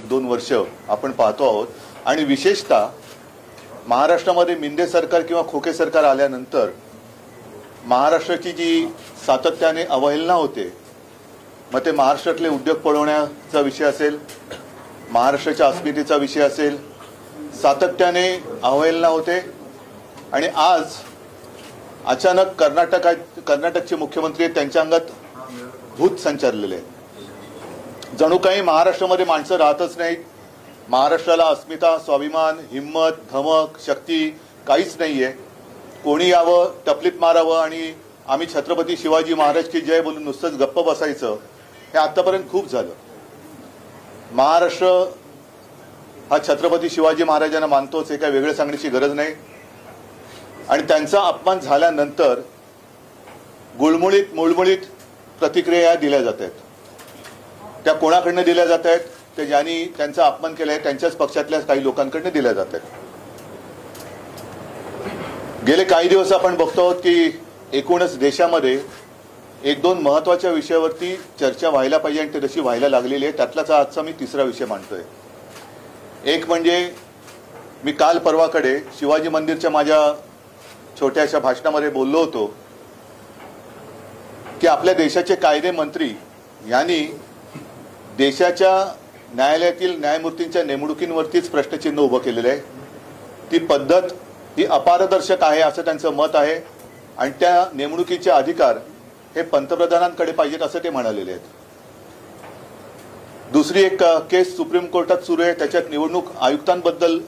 1-2 वर्ष आपण पाहतो आहोत आणि विशेषतः महाराष्ट्रामध्ये मिंदे सरकार किंवा खोके सरकार आल्यानंतर महाराष्ट्राची जी सातत्याने अवहेलना होते, मग ते महाराष्ट्रातले उद्योग पळवण्याचा विषय असेल, महाराष्ट्राच्या अस्मितेचा विषय असेल, सातत्याने अवहेलना होते आणि आज अचानक कर्नाटकचे मुख्यमंत्री त्यांच्या अंगात भूत संचारलेले आहे। जणू काही महाराष्ट्रामध्ये माणसं राहतच नाहीत, महाराष्ट्राला अस्मिता, स्वाभिमान, हिम्मत, धमक, शक्ती काहीच नाहीये। कोणी यावं, टपलीत मारावं आणि आम्ही छत्रपती शिवाजी महाराज की जय बोलून नुसतंच गप्प बसायचं, हे आतापर्यंत खूप झालं। महाराष्ट्र हा छत्रपती शिवाजी महाराजांना मानतोच, हे काय वेगळं सांगण्याची गरज नाही। आणि त्यांचा अपमान झाल्यानंतर मुळमुळीत प्रतिक्रिया दिल्या जात आहेत। त्या कोणाकडनं दिल्या जात आहेत? ते ज्यांनी त्यांचा अपमान केलाय त्यांच्याच पक्षातल्या काही लोकांकडनं दिल्या जात आहेत। गेले काही दिवस आपण बघतो आहोत की एकूणच देशामध्ये 1-2 महत्त्वाच्या विषयावरती चर्चा व्हायला पाहिजे आणि ते तशी व्हायला लागलेली आहे। त्यातलाच आजचा मी तिसरा विषय मांडतोय। एक म्हणजे मी काल परवाकडे शिवाजी मंदिरच्या माझ्या छोट्याशा भाषणामध्ये बोललो होतो की आपल्या देशाचे कायदे मंत्री यांनी देशाच्या न्यायालयातील न्यायमूर्तींच्या नेमणुकींवरतीच प्रश्नचिन्ह उभं केलेलं आहे। ती पद्धत ही अपारदर्शक आहे असं त्यांचं मत आहे आणि त्या नेमणुकीचे अधिकार हे पंतप्रधानांकडे पाहिजेत असं ते म्हणालेले आहेत। दुसरी एक केस सुप्रीम कोर्टात सुरू आहे, त्याच्यात निवडणूक आयुक्तांबद्दल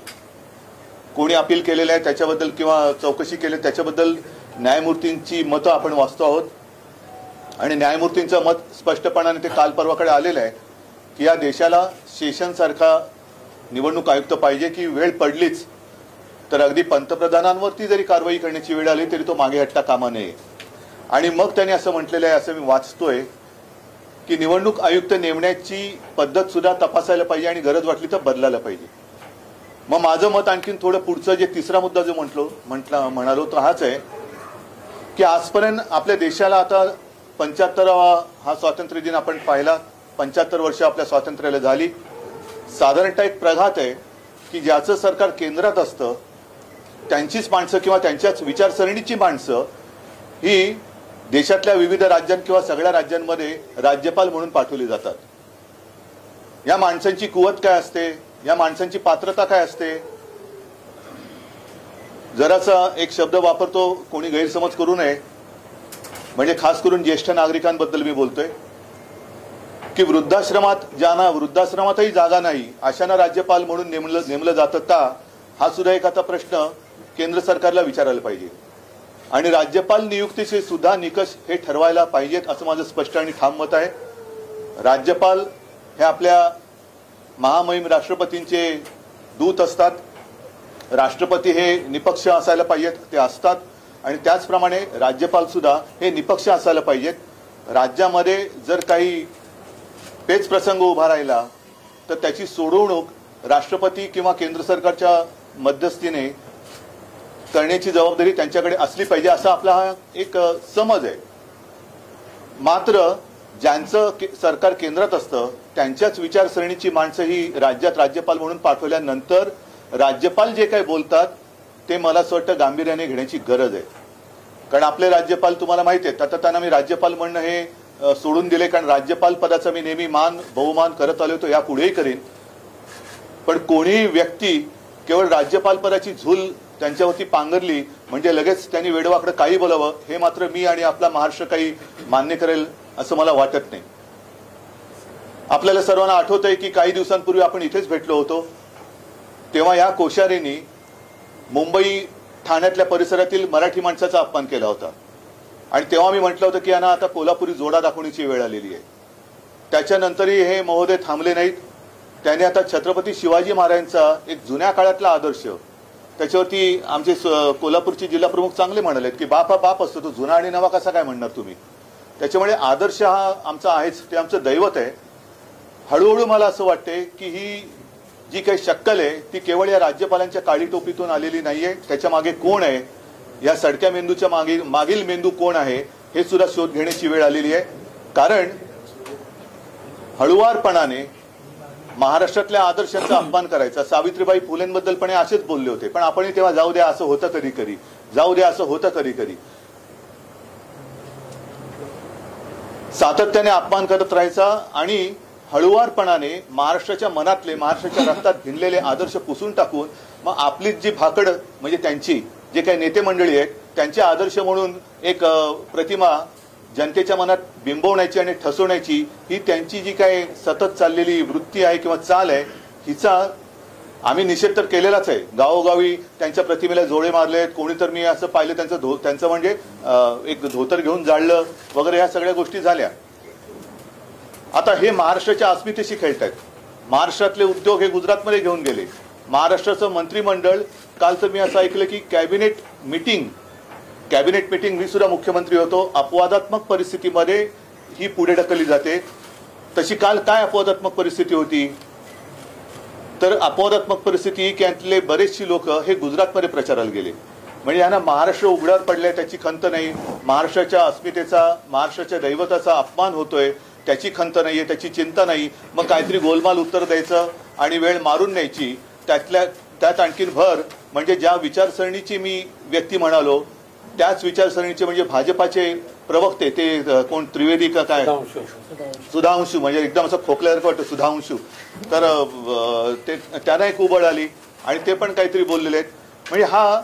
कोणी अपील केलेलं आहे त्याच्याबद्दल किंवा चौकशी केली त्याच्याबद्दल न्यायमूर्तींची मतं आपण वाचतो आहोत आणि न्यायमूर्तींचं मत स्पष्टपणाने ते काल परवाकडे आलेलं आहे की या देशाला सेशनसारखा निवडणूक आयुक्त पाहिजे की वेळ पडलीच तर अगदी पंतप्रधानांवरती जरी कारवाई करण्याची वेळ आली तरी तो मागे हटता कामा नये। आणि मग त्यांनी असं म्हटलेलं आहे, असं मी वाचतोय की निवडणूक आयुक्त नेमण्याची पद्धत सुद्धा तपासायला पाहिजे आणि गरज वाटली तर बदलायला पाहिजे। मग माझं मत आणखीन थोडं पुढचं जे तिसरा मुद्दा जो म्हणालो तो हाच आहे की आजपर्यंत आपल्या देशाला आता 75वा हा स्वातंत्र्य दिन आपण पाहिला, 75 वर्ष आपल्या स्वातंत्र्याला झाली। साधारणतः एक प्रघात आहे की ज्याचं सरकार केंद्रात असतं त्यांचीच माणसं किंवा त्यांच्याच विचारसरणीची माणसं ही देशातल्या विविध राज्यांत किंवा सगळ्या राज्यांमध्ये राज्यपाल म्हणून पाठवली जातात। या माणसांची कुवत काय असते, या माणसांची पात्रता काय असते? जरासा एक शब्द वापरतो, कोणी गैरसमज करू नये, म्हणजे खास करून ज्येष्ठ नागरिकांबद्दल मी बोलतोय की वृद्धाश्रमातही जागा नाही अशांना राज्यपाल म्हणून नेमलं जातं का, हा सुद्धा एक आता प्रश्न केंद्र सरकारला विचारायला पाहिजे। आणि राज्यपाल नियुक्तीचे सुद्धा निकष हे ठरवायला पाहिजेत असं माझं स्पष्ट आणि ठाम मत आहे। राज्यपाल हे आपल्या महामहिम राष्ट्रपतींचे दूत असतात, राष्ट्रपती हे निपक्ष असायला पाहिजेत, ते असतात आणि त्याचप्रमाणे राज्यपाल सुद्धा हे निपक्ष असायला पाहिजेत। राज्यामध्ये जर काही पेच प्रसंग उभा राहिला तर त्याची सोडवणूक राष्ट्रपती किंवा केंद्र सरकारच्या मध्यस्थीने करण्याची जबाबदारी त्यांच्याकडे असली पाहिजे असा आपला हा एक समज आहे। मात्र ज्यांचं सरकार केंद्रात असतं त्यांच्याच विचारसरणीची माणसं ही राज्यात राज्यपाल म्हणून पाठवल्यानंतर राज्यपाल जे काही बोलतात ते मला असं वाटतं गांभीर्याने घेण्याची गरज आहे। कारण आपले राज्यपाल तुम्हाला माहिती आहेत, आता त्यांना मी राज्यपाल म्हणणं हे सोडून दिले, कारण राज्यपाल पदाचा मी नेहमी बहुमान करत आलो होतो, यापुढेही करीन। पण कोणीही व्यक्ती केवळ राज्यपाल पदाची झूल त्यांच्यावरती पांघरली म्हणजे लगेच त्यांनी वेडवाकडं काही बोलावं हे मात्र मी आणि आपला महाराष्ट्र काही मान्य करेल असं मला वाटत नाही। आपल्याला सर्वांना आठवत आहे की काही दिवसांपूर्वी आपण इथेच भेटलो होतो, तेव्हा या कोश्यारींनी मुंबई ठाण्यातल्या परिसरातील मराठी माणसाचा अपमान केला होता आणि तेव्हा मी म्हटलं होतं की यांना आता कोल्हापुरी जोडा दाखवण्याची वेळ आलेली आहे। त्याच्यानंतरही हे महोदय थांबले नाहीत, त्यांनी आता छत्रपती शिवाजी महाराजांचा एक जुन्या काळातला आदर्श त्याच्यावरती आमचे कोल्हापूरचे जिल्हा प्रमुख चांगले म्हणालेत की बाप हा बाप असतो, तो जुना आणि नवा कसा काय म्हणणार तुम्ही। त्याच्यामुळे आदर्श हा आमचा आहेच, ते आमचं दैवत आहे। हळूहळू मला असं वाटते की ही जी काही शक्कल आहे ती केवळ या राज्यपालांच्या काळी टोपीतून आलेली नाहीये, त्याच्या मागे कोण आहे, या सडक्या मेंदूच्या मागील मेंदू कोण आहे हे सुद्धा शोध घेण्याची वेळ आलेली आहे। कारण हळुवारपणाने महाराष्ट्रातल्या आदर्शांचा अपमान करायचा. सावित्रीबाई फुलेंबद्दल पण असेच बोलले होते, पण आपण तेव्हा जाऊ द्या असं होतं कधी कधी, जाऊ द्या असं होतं कधी कधी. सातत्याने अपमान करत राहायचा आणि हळुवारपणाने महाराष्ट्राच्या मनातले, महाराष्ट्राच्या रक्तात भिनलेले आदर्श पुसून टाकून मग आपली जी भाकड म्हणजे त्यांची जे काही नेते मंडळी आहेत त्यांचे आदर्श म्हणून एक प्रतिमा जनतेच्या मनात बिंबवण्याची आणि ठसवण्याची ही त्यांची जी काही सतत चाललेली वृत्ती आहे किंवा चाल आहे, हिचा आम्ही निषेध तर केलेलाच आहे. गावोगावी त्यांच्या प्रतिमेला जोडे मारलेत. कोणी तर मी असं पाहिलं त्यांचं म्हणजे एक धोतर घेऊन जाळलं वगैरे, ह्या सगळ्या गोष्टी झाल्या. आता हे महाराष्ट्राच्या अस्मितेशी खेळतायत. महाराष्ट्रातले उद्योग हे गुजरातमध्ये घेऊन गेले. महाराष्ट्राचं मंत्रिमंडळ, काल तर मी असं ऐकलं की कॅबिनेट मीटिंग, मी सुद्धा मुख्यमंत्री होतो, अपवादात्मक परिस्थितीमध्ये ही पुढे ढकलली जाते. तशी काल काय अपवादात्मक परिस्थिती होती? तर अपवादात्मक परिस्थिती ही की यातले बरेचशी लोक हे गुजरातमध्ये प्रचाराला गेले. म्हणजे यांना महाराष्ट्र उघड्यावर पडलाय त्याची खंत नाही, महाराष्ट्राच्या अस्मितेचा, महाराष्ट्राच्या दैवताचा अपमान होतोय त्याची खंत नाहीये, त्याची चिंता नाही. मग काहीतरी गोलमाल उत्तर द्यायचं आणि वेळ मारून न्यायची. त्यात आणखीन भर म्हणजे ज्या विचारसरणीची मी व्यक्ती म्हणालो त्याच विचारसरणीचे म्हणजे भाजपाचे प्रवक्ते, ते कोण त्रिवेदी का काय, सुधांशू, म्हणजे एकदम असं खोकल्यासारखं वाटतं सुधांशू, तर ते त्यांना एक उबळ आली आणि ते पण काहीतरी बोललेले आहेत. म्हणजे हा,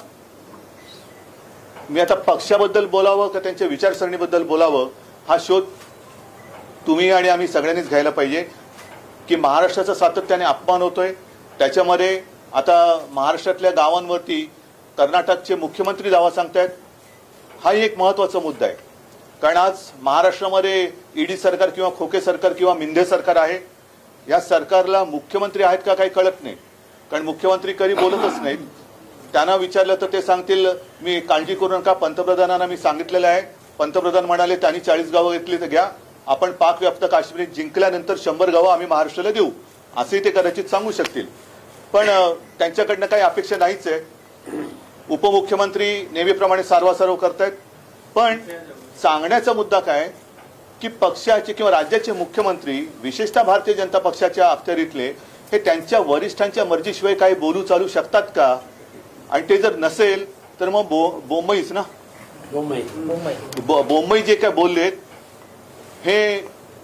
मी आता पक्षाबद्दल बोलावं का त्यांच्या विचारसरणीबद्दल बोलावं हा शोध तुम्ही आणि आम्ही सगळ्यांनीच घ्यायला पाहिजे की महाराष्ट्राचा सातत्याने अपमान होतोय. त्याच्यामध्ये आता महाराष्ट्रातल्या गावांवरती कर्नाटकचे मुख्यमंत्री दावा सांगतायत. हा एक महत्वाचा मुद्दा आहे, कारण आज महाराष्ट्रामध्ये ईडी सरकार किंवा खोके सरकार किंवा मिंधे सरकार आहे. या सरकारला मुख्यमंत्री आहेत का काही कळत नाही, कारण मुख्यमंत्री कधी बोलतच नाहीत. त्यांना विचारलं तर ते सांगतील मी काळजी करू नका, पंतप्रधानांना मी सांगितलेलं आहे. पंतप्रधान म्हणाले त्यांनी 40 गावं घेतली तर घ्या, आपण पाकव्याप्त काश्मीर जिंकल्यानंतर 100 गावं आम्ही महाराष्ट्राला देऊ, असेही ते कदाचित सांगू शकतील. पण त्यांच्याकडनं काही अपेक्षा नाहीच आहे. उपमुख्यमंत्री नेहमीप्रमाणे सारवासारव करतायत. पण सांगण्याचा मुद्दा काय की पक्षाचे किंवा राज्याचे मुख्यमंत्री, विशेषतः भारतीय जनता पक्षाच्या अखत्यारीतले, हे त्यांच्या वरिष्ठांच्या मर्जीशिवाय काही बोलू चालू शकतात का? आणि ते जर नसेल तर मग बोंबईच ना, बोंबई जे काय बोललेत हे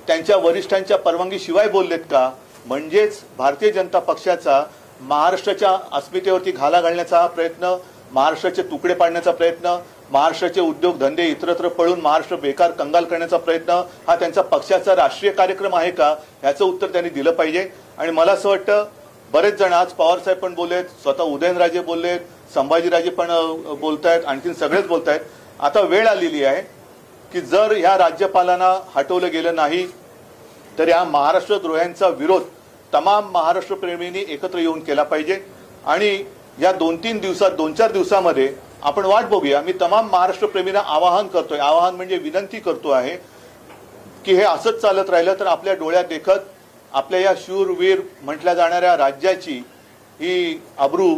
त्यांच्या वरिष्ठांच्या परवानगीशिवाय बोललेत का? म्हणजेच भारतीय जनता पक्षाचा महाराष्ट्राच्या अस्मितेवरती घाला घालण्याचा हा प्रयत्न, महाराष्ट्राचे तुकडे पाडण्याचा प्रयत्न, महाराष्ट्राचे उद्योगधंदे इतरत्र पळून महाराष्ट्र बेकार कंगाल करण्याचा प्रयत्न हा त्यांचा पक्षाचा राष्ट्रीय कार्यक्रम आहे का? ह्याचं उत्तर त्यांनी दिलं पाहिजे. आणि मला असं वाटतं बरेच जण, आज पवारसाहेब पण बोललेत, स्वतः उदयनराजे बोललेत, संभाजीराजे पण बोलतायत, आणखीन सगळेच बोलतायत. आता वेळ आलेली आहे की जर ह्या राज्यपालांना हटवलं गेलं नाही तर या महाराष्ट्रद्रोह्यांचा विरोध तमाम महाराष्ट्र प्रेमींनी एकत्र येऊन केला पाहिजे. आणि या 2-4 दिवसामध्ये आपण वाट बघूया. मी तमाम महाराष्ट्र प्रेमींना आवाहन म्हणजे विनंती करतो आहे की हे असंच चालत राहिलं तर आपल्या डोळ्यात देखत आपल्या या शूरवीर म्हटल्या जाणाऱ्या राज्याची ही अब्रू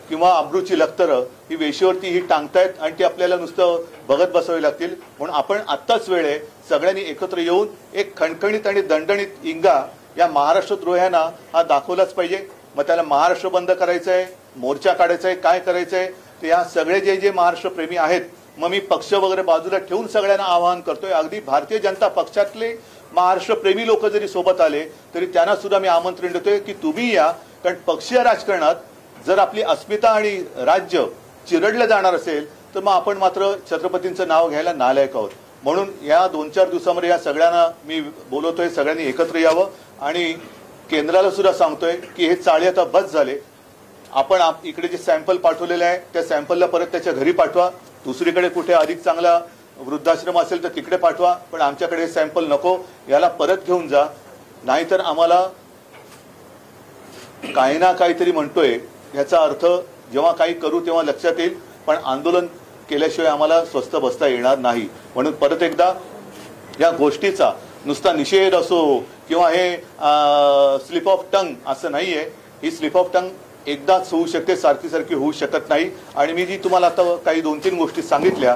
किंवा अब्रूची लखतरं ही वेशीवरती ही टांगतायत आणि ती आपल्याला नुसतं बघत बसावी लागतील. म्हणून आपण आत्ताच वेळ आहे सगळ्यांनी एकत्र येऊन एक खणखणीत आणि दणदणीत इंगा या महाराष्ट्रद्रोह्यांना हा दाखवलाच पाहिजे. मग त्याला महाराष्ट्र बंद करायचं आहे, मोर्चा काढायचा आहे, काय करायचं आहे, तर या सगळे जे महाराष्ट्र प्रेमी आहेत, मग मी पक्ष वगैरे बाजूला ठेवून सगळ्यांना आवाहन करतोय. अगदी भारतीय जनता पक्षातले महाराष्ट्र प्रेमी लोक जरी सोबत आले तरी त्यांना सुद्धा मी आमंत्रण देतोय की तुम्ही या. कारण पक्षीय राजकारणात जर आपली अस्मिता आणि राज्य चिरडलं जाणार असेल तर मग आपण मात्र छत्रपतींचं नाव घ्यायला नालायक आहोत. म्हणून या 2-4 दिवसामध्ये या सगळ्यांना मी बोलवतोय, सगळ्यांनी एकत्र यावं. आणि केंद्राला सुद्धा सांगतोय की हे चाळे आता बस झाले. आपण इकडे जे सॅम्पल पाठवलेले आहे त्या सॅम्पलला परत त्याच्या घरी पाठवा. दुसरीकडे कुठे अधिक चांगला वृद्धाश्रम असेल तर तिकडे पाठवा, पण आमच्याकडे हे सॅम्पल नको, याला परत घेऊन जा. नाहीतर आम्हाला काही ना काहीतरी म्हणतोय ह्याचा अर्थ जेव्हा काही करू तेव्हा लक्षात येईल, पण आंदोलन केल्याशिवाय आम्हाला स्वस्थ बसता येणार नाही. म्हणून परत एकदा या गोष्टीचा नुसता निषेध असो किंवा हे स्लिप ऑफ टंग असं नाहीये. ही स्लिप ऑफ टंग एकदाच होऊ शकते, सारखी होऊ शकत नाही. आणि मी जी तुम्हाला आता काही 2-3 गोष्टी सांगितल्या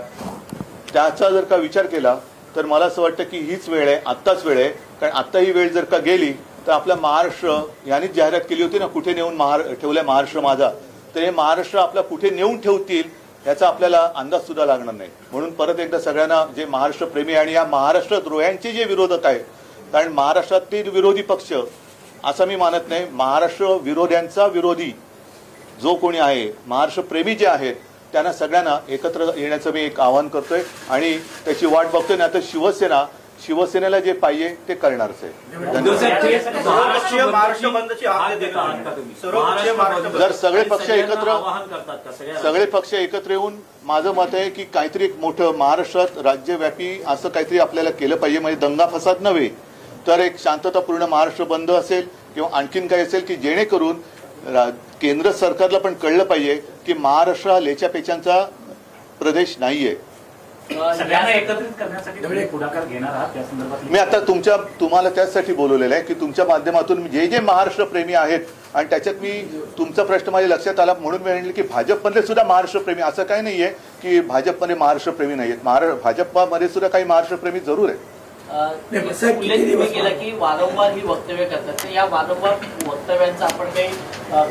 त्याचा जर का विचार केला तर मला असं वाटतं की हीच वेळ आहे, आत्ताच वेळ आहे. कारण आत्ता ही वेळ जर का गेली तर आपला महाराष्ट्र यांनीच जाहिरात केली होती ना, कुठे नेऊन ठेवलंय महाराष्ट्र माझा. तर हे महाराष्ट्र आपला कुठे नेऊन ठेवतील याचा आपल्याला अंदाज सुद्धा लागणार नाही. म्हणून परत एकदा सगळ्यांना, जे महाराष्ट्र प्रेमी आणि या महाराष्ट्र द्रोह्यांचे जे विरोधक आहेत, कारण महाराष्ट्रातील विरोधी पक्ष असं मी मानत नाही, महाराष्ट्र विरोध्यांचा विरोधी जो कोणी आहे, महाराष्ट्र प्रेमी जे आहेत, त्यांना सगळ्यांना एकत्र येण्याचं मी एक आवाहन करतोय आणि त्याची वाट बघतोय. नाही तर शिवसेनेला जे पाहिजे ते करणारच आहे. जर सगळे पक्ष एकत्र येऊन, माझं मत आहे की काहीतरी एक मोठं महाराष्ट्रात राज्यव्यापी असं काहीतरी आपल्याला केलं पाहिजे. म्हणजे दंगा फसाद नव्हे, तर एक शांततापूर्ण महाराष्ट्र बंद असेल किंवा आणखीन काही असेल की जेणेकरून केंद्र सरकारला पण कळलं पाहिजे की महाराष्ट्र हा लेच्यापेचांचा प्रदेश नाहीये. सगळ्यांना एकत्रित करण्यासाठी पुढाकार घेणार आहात त्या संदर्भात? मी आता तुम्हाला त्याचसाठी बोलवलेलं आहे की तुमच्या माध्यमातून जे जे प्रेमी आहेत, आणि त्याच्यात मी तुमचा प्रश्न माझ्या लक्षात आला म्हणून मी म्हणले की भाजपमध्ये सुद्धा महाराष्ट्रप्रेमी, असं काही नाहीये की भाजपमध्ये महाराष्ट्रप्रेमी नाहीयेत. भाजपमध्ये सुद्धा काही महाराष्ट्रप्रेमी जरूर आहेत. उल्लेख तुम्ही केला की वारंवार ही वक्तव्य करतात, तर या वारंवार वक्तव्यांचा आपण काही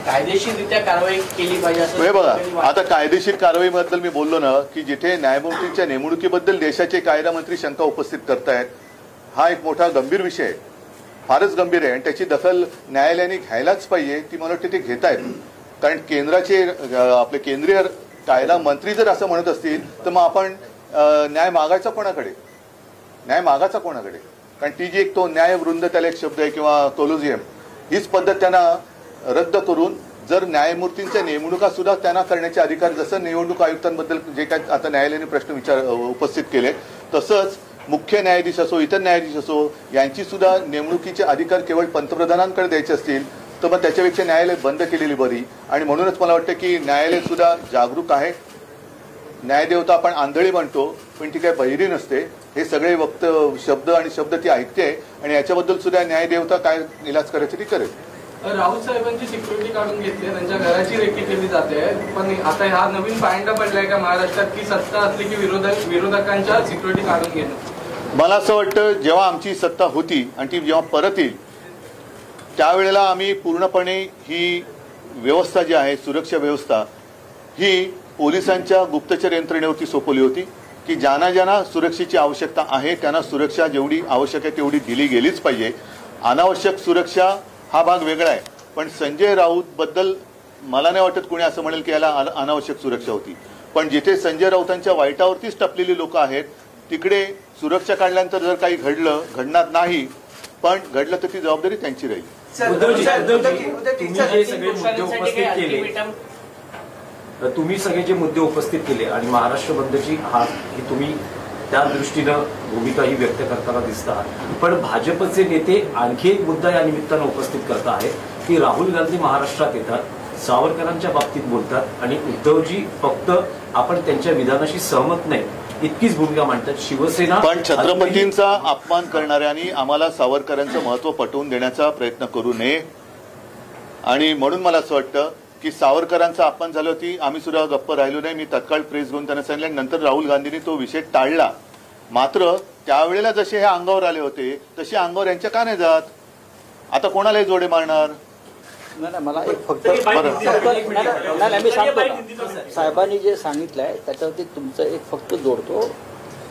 कायदेशीररित्या कारवाई केली पाहिजे असं बघा. आता कायदेशीर कारवाईबद्दल मी बोललो ना की जिथे न्यायमूर्तींच्या नेमणुकीबद्दल देशाचे कायदा मंत्री शंका उपस्थित करतायत, हा एक मोठा गंभीर विषय आहे, फारच गंभीर आहे आणि त्याची दखल न्यायालयाने घ्यायलाच पाहिजे. ती मला वाटते ते घेत आहेत. कारण केंद्राचे आपले केंद्रीय कायदा मंत्री जर असं म्हणत असतील तर मग आपण न्याय मागायचा कोणाकडे? कारण ती जी एक तो न्यायवृंद, त्याला एक शब्द आहे, किंवा कोलोजियम, हीच पद्धत त्यांना रद्द करून जर न्यायमूर्तींच्या नेमणुका सुद्धा त्यांना करण्याचे अधिकार, जसं निवडणूक आयुक्तांबद्दल जे काय आता न्यायालयाने प्रश्न उपस्थित केले, तसंच मुख्य न्यायाधीश असो, इतर न्यायाधीश असो, यांची सुद्धा नेमणुकीचे अधिकार केवळ पंतप्रधानांकडे द्यायचे असतील तर मग त्याच्यापेक्षा न्यायालय बंद केलेली बरी. आणि म्हणूनच मला वाटतं की न्यायालय सुद्धा जागरूक आहे. न्यायदेवता आपण आंधळी म्हणतो, पण ती काही बहिरी नसते. हे सगळे शब्द ती ऐकते आणि याच्याबद्दल सुद्धा न्यायदेवता काय इलाज करायचं ती करेल. राहुल साहेबांची सिक्युरिटी काढून घेतली, त्यांच्या घराची रेकी केली जाते, पण आता हा नवीन पायंडा पडलाय का महाराष्ट्रात की सत्ता असली की विरोधकांच्या सिक्युरिटी काढून घेणं? मला असं वाटतं जेव्हा आमची सत्ता होती आणि ती जेव्हा परत येईल त्यावेळेला आम्ही पूर्णपणे ही व्यवस्था जी आहे, सुरक्षा व्यवस्था, ही पोलिसांच्या गुप्तचर यंत्रणेवरती सोपवली होती की ज्यांना सुरक्षेची आवश्यकता आहे त्यांना सुरक्षा जेवढी आवश्यक आहे तेवढी दिली गेलीच पाहिजे. अनावश्यक सुरक्षा हा भाग वेगळा आहे, पण संजय राऊत बद्दल मला नाही वाटत कोणी असं म्हणेल की याला अनावश्यक सुरक्षा होती. पण जिथे संजय राऊतांच्या वाईटावरतीच टपलेली लोक आहेत तिकडे सुरक्षा काढल्यानंतर जर काही घडणार नाही, पण घडलं तर ती जबाबदारी त्यांची राहील. तुम्ही सगळे जे मुद्दे उपस्थित केले आणि महाराष्ट्र बंदची ही तुम्ही त्या दृष्टीनं भूमिकाही व्यक्त करताना दिसत आहात, पण भाजपचे नेते आणखी एक मुद्दा या निमित्तानं उपस्थित करत आहेत की राहुल गांधी महाराष्ट्रात येतात, सावरकरांच्या बाबतीत बोलतात आणि उद्धवजी फक्त आपण त्यांच्या विधानाशी सहमत नाही इतकीच भूमिका मांडतात. शिवसेना पण छत्रपतींचा अपमान करणाऱ्यांनी आम्हाला सावरकरांचं महत्व पटवून देण्याचा प्रयत्न करू नये. आणि म्हणून मला असं वाटतं की सावरकरांचा अपमान झालं होती, आम्ही सुद्धा गप्प राहिलो नाही. मी तत्काळ प्रेस घेऊन त्यांना सांगितलं, नंतर राहुल गांधींनी तो विषय टाळला. मात्र त्यावेळेला जसे हे अंगावर आले होते तसे अंगावर यांच्या का नाही जात? आता कोणालाही जोडे मारणार? नाही, मला एक फक्त मी सांगतो साहेबांनी जे सांगितलंय त्याच्यावरती तुमचं एक फक्त जोडतो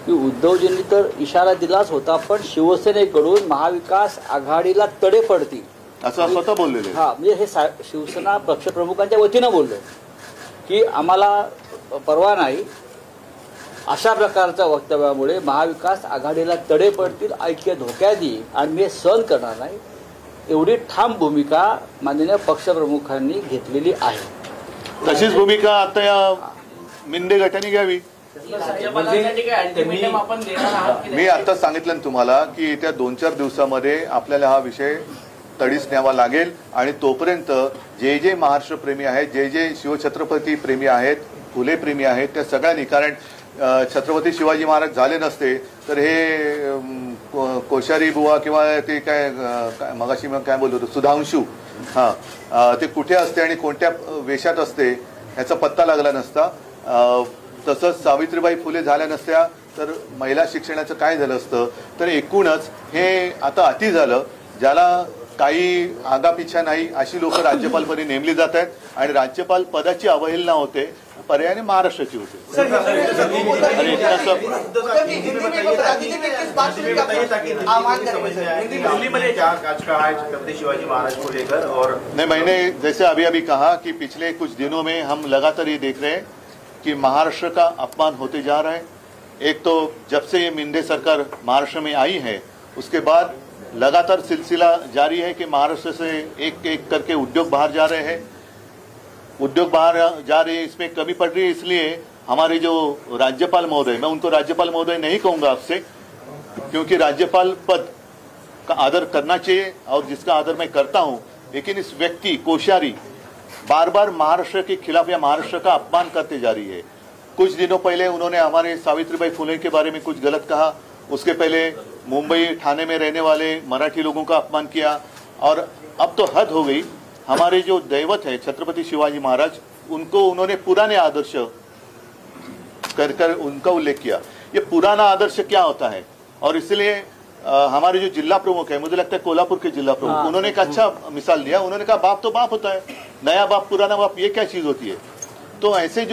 की उद्धवजींनी तर इशारा दिलाच होता, पण शिवसेनेकडून महाविकास आघाडीला तडे पडतील असं स्वतः बोललेले. हा, म्हणजे हे शिवसेना पक्षप्रमुखांच्या वतीनं बोलले की आम्हाला परवा नाही, अशा प्रकारच्या वक्तव्यामुळे महाविकास आघाडीला तडे पडतील, ऐक्य धोक्यात येईल आणि मी हे सहन करणार नाही. एवढी ठाम भूमिका माननीय पक्षप्रमुखांनी घेतलेली आहे. तशीच भूमिका आता या मिंदे गटाने घ्यावी. मी आता सांगितलं ना तुम्हाला की येत्या 2-4 दिवसामध्ये आपल्याला हा विषय तडीस न्यावा लागेल आणि तोपर्यंत जे जे महाराष्ट्र प्रेमी आहेत, जे जे शिवछत्रपती प्रेमी आहेत, फुले प्रेमी आहेत, त्या सगळ्यांनी, कारण छत्रपती शिवाजी महाराज झाले नसते तर हे कोश्यारी बुवा किंवा ते काय मगाशी मग काय बोलतो सुधांशू, ते कुठे असते आणि कोणत्या वेशात असते ह्याचा पत्ता लागला नसता. तसंच सावित्रीबाई फुले झाल्या नसत्या तर महिला शिक्षणाचं काय झालं असतं. तर एकूणच हे आता अति झालं. ज्याला काही आगापिछा नाही अशी लोक राज्यपालपदी नेमली जात आहेत आणि राज्यपाल पदाची अवहेलना होते, पर्यायाने महाराष्ट्राची होते. अरे इतना सब छत्रपति शिवाजी महाराज को लेकर और नहीं, मैंने जैसे अभी अभी कहा कि पिछले कुछ दिनों में हम लगातार ये देख रहे हैं कि महाराष्ट्र का अपमान होते जा रहा है. एक तो जब से ये मिंदे सरकार महाराष्ट्र में आई है उसके बाद लगातार सिलसिला जारी है कि महाराष्ट्र से एक एक करके उद्योग बाहर जा रहे हैं. उद्योग बाहर जा रहे हैं, इसमें कमी पड़ रही है. इसलिए हमारे जो राज्यपाल महोदय, मैं उनको राज्यपाल महोदय नहीं कहूँगा आपसे, क्योंकि राज्यपाल पद का आदर करना चाहिए और जिसका आदर मैं करता हूँ, लेकिन इस व्यक्ति कोश्यारी बार बार महाराष्ट्र के खिलाफ या महाराष्ट्र का अपमान करते जा रही है. कुछ दिनों पहले उन्होंने हमारे सावित्रीबाई फुले के बारे में कुछ गलत कहा, उसके पहले मुंबई ठाणे में रहने वाले मराठी लोगों का अपमान किया, और अब तो हद हो गई. हमारे जो दैवत है छत्रपति शिवाजी महाराज, उनको उन्होंने पुराने आदर्श कर कर उनका उल्लेख किया. ये पुराना आदर्श क्या होता है, और इसलिए हमारे जो जिला प्रमुख है, मुझे लगता है कोल्हापुर के जिला प्रमुख, उन्होंने एक अच्छा मिसाल दिया. उन्होंने कहा बाप तो बाप होता है, नया बाप पुराना बाप ये क्या चीज होती है. तो ऐसे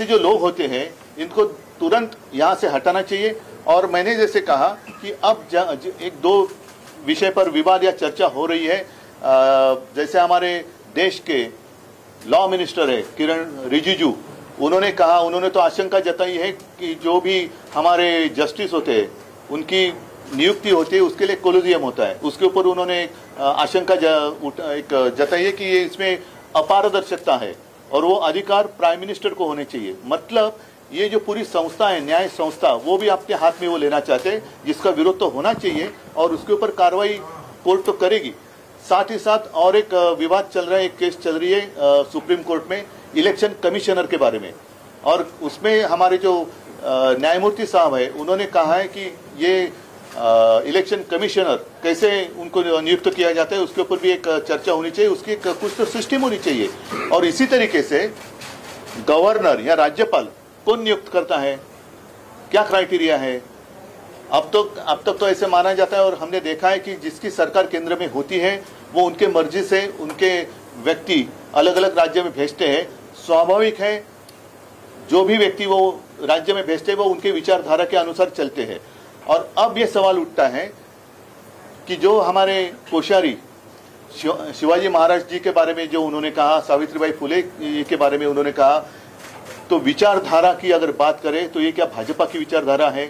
जो लोग होते हैं इनको तुरंत यहाँ से हटाना चाहिए. और मैंने जैसे कहा कि अब एक दो विषय पर विवाद या चर्चा हो रही है. जैसे हमारे देश के लॉ मिनिस्टर है किरण रिजिजू, उन्होंने कहा, उन्होंने तो आशंका जताई है कि जो भी हमारे जस्टिस होते हैं उनकी नियुक्ति होती है उसके लिए कोलोजियम होता है. उसके ऊपर उन्होंने आशंका जताई है कि ये इसमें अपारदर्शकता है और वो अधिकार प्राइम मिनिस्टर को होने चाहिए. मतलब ये जो पूरी संस्था है, न्याय संस्था, वो भी अपने हाथ में वो लेना चाहते हैं, जिसका विरोध तो होना चाहिए और उसके ऊपर कार्रवाई कोर्ट तो करेगी. साथ ही साथ और एक विवाद चल रहा है, एक केस चल रही है सुप्रीम कोर्ट में इलेक्शन कमिश्नर के बारे में, और उसमें हमारे जो न्यायमूर्ति साहब है उन्होंने कहा है कि ये इलेक्शन कमिश्नर कैसे उनको नियुक्त किया जाता है उसके ऊपर भी एक चर्चा होनी चाहिए, उसकी कुछ तो सिस्टम होनी चाहिए. और इसी तरीके से गवर्नर या राज्यपाल कौन नियुक्त करता है, क्या क्राइटेरिया है. अब तक तो ऐसे माना जाता है और हमने देखा है कि जिसकी सरकार केंद्र में होती है वो उनके मर्जी से उनके व्यक्ति अलग अलग राज्य में भेजते हैं. स्वाभाविक है, जो भी व्यक्ति वो राज्य में भेजते हैं वो उनके विचारधारा के अनुसार चलते हैं. और अब ये सवाल उठता है कि जो हमारे कोश्यारी शिवाजी महाराज जी के बारे में जो उन्होंने कहा, सावित्रीबाई फुले के बारे में उन्होंने कहा, तो विचारधारा की अगर बात करें तो ये क्या भाजपा की विचारधारा है.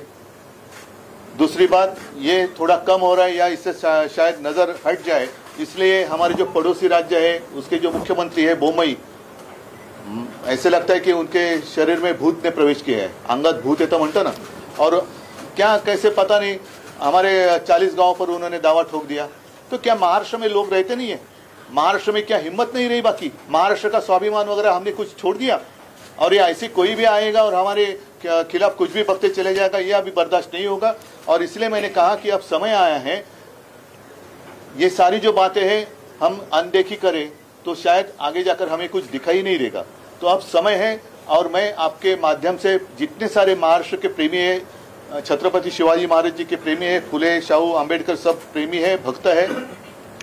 दूसरी बात, ये थोड़ा कम हो रहा है या इससे शायद नजर हट जाए, इसलिए हमारे जो पड़ोसी राज्य है उसके जो मुख्यमंत्री है बोमई, ऐसे लगता है कि उनके शरीर में भूत ने प्रवेश किया है. अंगत भूत है तो म्हणता ना, और क्या कैसे पता नहीं हमारे 40 गांव पर उन्होंने दावा ठोक दिया. तो क्या महाराष्ट्र में लोग रहते नहीं है? महाराष्ट्र में क्या हिम्मत नहीं रही? बाकी महाराष्ट्र का स्वाभिमान वगैरह हमने कुछ छोड़ दिया, और ये ऐसी कोई भी आएगा और हमारे खिलाफ कुछ भी बकते चले जाएगा, ये अभी बर्दाश्त नहीं होगा. और इसलिए मैंने कहा कि अब समय आया है, ये सारी जो बातें हैं हम अनदेखी करें तो शायद आगे जाकर हमें कुछ दिखाई नहीं देगा. तो अब समय है, और मैं आपके माध्यम से जितने सारे महाराष्ट्र के प्रेमी है, छत्रपति शिवाजी महाराज जी के प्रेमी है, फुले शाहू आम्बेडकर सब प्रेमी है, भक्त है,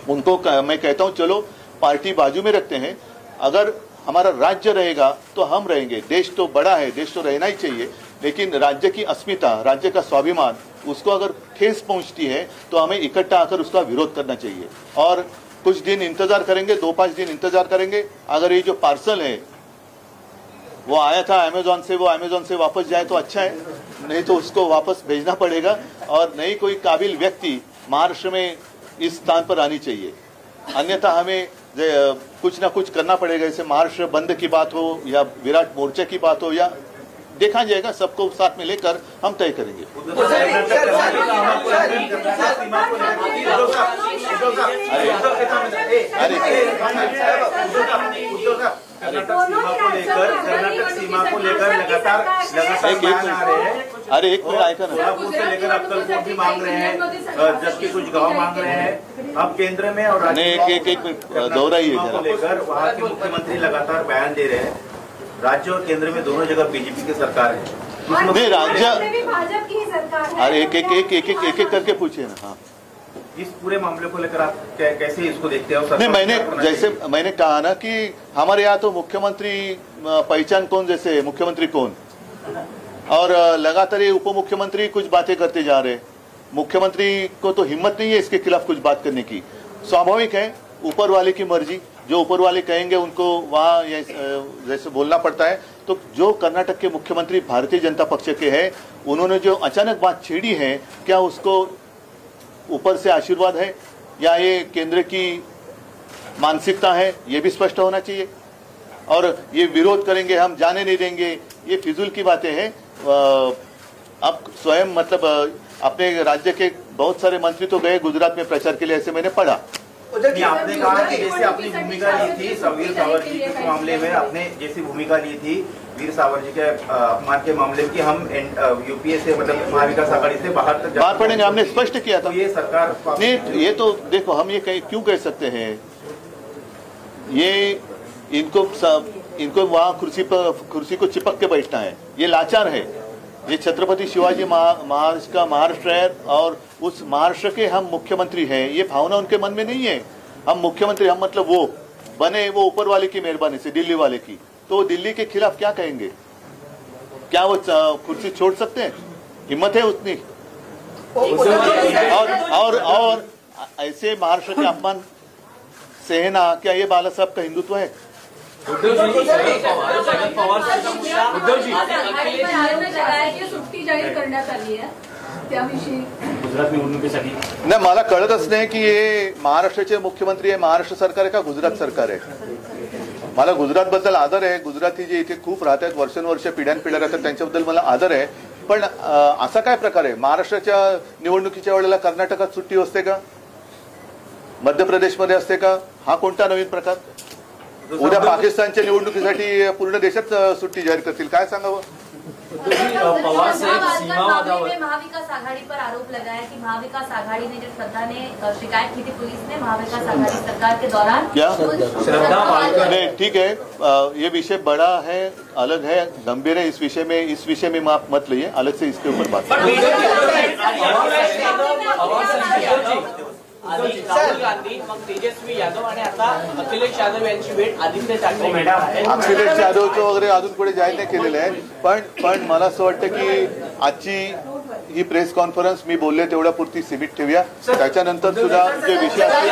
उनको मैं कहता हूँ चलो पार्टी बाजू में रखते हैं. अगर हमारा राज्य रहेगा तो हम रहेंगे. देश तो बड़ा है, देश तो रहना ही चाहिए, लेकिन राज्य की अस्मिता, राज्य का स्वाभिमान, उसको अगर ठेस पहुंचती है तो हमें इकट्ठा आकर उसका विरोध करना चाहिए. और कुछ दिन इंतजार करेंगे, 2-5 दिन इंतजार करेंगे. अगर ये जो पार्सल है वो आया था अमेजोन से, वो अमेजोन से वापस जाए तो अच्छा है, नहीं तो उसको वापस भेजना पड़ेगा और नई कोई काबिल व्यक्ति महाराष्ट्र में इस स्थान पर आनी चाहिए. अन्यथा हमें कुछ ना कुछ करना पड़ेगा. जैसे महाराष्ट्र बंद की बात हो या विराट मोर्चा की बात हो, या देखा जाएगा, सबको साथ में लेकर हम तय करेंगे. कर्नाटक सीमा को लेकर लगातार अरे एक मिनट ऐका ना, कोल्हापुर से लेकर अक्कलकोट भी मांग रहे हैं, जबकि कुछ गांव मांग रहे हैं. अब केंद्र में और राज्य एक मिनट दोहराइए को लेकर वहाँ के मुख्यमंत्री लगातार बयान दे रहे हैं. राज्य और केंद्र में दोनों जगह बीजेपी की सरकार है. नहीं, राज्य भाजपा की ही सरकार है. अरे एक करके पूछिए ना. हाँ, इस पूरे मामले को लेकर आप कैसे इसको देखते हो? नहीं, जैसे मैंने कहा ना कि हमारे यहाँ तो मुख्यमंत्री पहचान कौन जैसे मुख्यमंत्री कौन, और लगातार ये उप मुख्यमंत्री कुछ बातें करते जा रहे हैं। मुख्यमंत्री को तो हिम्मत नहीं है इसके खिलाफ कुछ बात करने की। स्वाभाविक है, ऊपर वाले की मर्जी, जो ऊपर वाले कहेंगे उनको वहाँ जैसे बोलना पड़ता है। तो जो कर्नाटक के मुख्यमंत्री भारतीय जनता पक्ष के हैं, उन्होंने जो अचानक बात छेड़ी है, क्या उसको ऊपर से आशीर्वाद है या ये केंद्र की मानसिकता है, ये भी स्पष्ट होना चाहिए। और ये विरोध करेंगे, हम जाने नहीं देंगे, ये फिजूल की बातें हैं। अब स्वयं मतलब अपने राज्य के बहुत सारे मंत्री तो गए गुजरात में प्रचार के लिए, ऐसे मैंने पढ़ा। आपने कहा कि जैसे अपनी भूमिका ली थी वीर सावरकर जी के मामले में, आपने जैसी भूमिका ली थी वीर सावरकर जी के अपमान के मामले में कि हम यूपीए से मतलब महाविकास आघाड़ी से बाहर पड़ेंगे, हमने स्पष्ट किया था। तो ये सरकार नहीं, ये तो देखो, हम ये क्यों कह सकते हैं, ये इनको वहाँ कुर्सी को चिपक के बैठना है, ये लाचार है। ये छत्रपति शिवाजी महाराज का महाराष्ट्र है और उस महाराष्ट्र के हम मुख्यमंत्री हैं, ये भावना उनके मन में नहीं है। हम मुख्यमंत्री, हम मतलब वो बने वो ऊपर वाले की मेहरबानी से, दिल्ली वाले की। तो वो दिल्ली के खिलाफ क्या कहेंगे? क्या वो कुर्सी छोड़ सकते हैं? हिम्मत है उतनी? और ऐसे महाराष्ट्र के अपमान सहना, क्या ये बाला साहब का हिंदुत्व है? सुट्टी जाहीर करण्यात आली आहे त्याविषयी गुजरात निवडणुकीसाठी नाही, मला कळतच नाही की हे महाराष्ट्राचे मुख्यमंत्री आहे, महाराष्ट्र सरकार आहे का गुजरात सरकार आहे। मला गुजरात बद्दल आदर आहे, गुजराती जे इथे खूप राहतात, वर्षानुवर्ष पिढ्यानपिढ्या राहतात, त्यांच्याबद्दल मला आदर आहे। पण असा काय प्रकार आहे? महाराष्ट्राच्या निवडणुकीच्या वेळेला कर्नाटकात सुट्टी असते का? मध्य प्रदेशमध्ये असते का? हा कोणता नवीन प्रकार? उद्या पाकिस्तानच्या निवडणुकीसाठी पूर्ण देशात सुट्टी जाहीर करतील, काय सांगावं? पवार साहेब सीमावादावर महाविकास आघाड़ी पर आरोप लगाया कि महाविकास आघाड़ी ने जब श्रद्धा ने शिकायत की थी पुलिस ने महाविकास आघाड़ी सरकार के दौरान, क्या श्रद्धा वालकर नहीं, ठीक है, ये विषय बड़ा है, अलग है, गंभीर है। इस विषय में आप मत लिए, अलग से इसके ऊपर बात। राहुल गांधी, मग तेजस्वी यादव आणि आता अखिलेश यादव यांची भेट आदित्य ठाकरे। अखिलेश यादवचं वगैरे अजून पुढे जाहीर नाही केलेलं आहे, पण मला असं वाटतं की आजची ही प्रेस कॉन्फरन्स मी बोलले तेवढ्या पुरती सीमित ठेवूया। त्याच्यानंतर सुद्धा जे विषय असतील